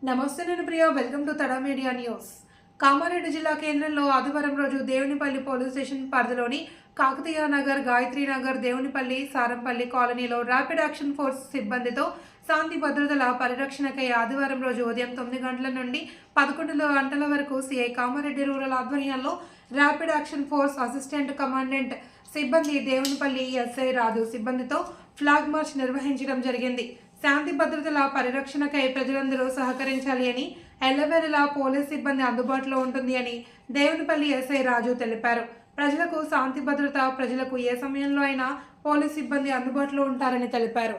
నమస్తే నేను Priya welcome to Tada media news. Kamareddy జిల్లా కేంద్రంలో ఆదివారం రోజు దేవునిపల్లి పోలీస్ స్టేషన్ పరిధిలోని కాకతీయ నగర్, గాయత్రి నగర్, దేవునిపల్లి, సారంపల్లి కాలనీలో ర్యాపిడ్ యాక్షన్ ఫోర్స్ సిబ్బందితో శాంతి భద్రతల పరిరక్షణకై ఆదివారం రోజు ఉదయం 9 గంటల నుండి 11 గంటల వరకు సిఐ కామారెడ్డి రూరల్ ఆధ్వర్యంలో rapid action force assistant commandant సిబ్బంది దేవునిపల్లి ఎస్ఐ రాజు సిబ్బందితో ఫ్లాగ్ మార్చ్ నిర్వహించడం జరిగింది. శాంతి భద్రతల పరిరక్షణకై ప్రజలందరూ సహకరించాలి అని, ఎల్లవేళలా పోలీస్ సిబ్బంది అందుబాటులో ఉంటుంది అని దేవునిపల్లి ఎస్ఐ రాజు తెలిపారు. ప్రజలకు శాంతి భద్రత, ప్రజలకు ఏ సమయంలో అయినా పోలీస్ సిబ్బంది అందుబాటులో ఉంటారని తెలిపారు.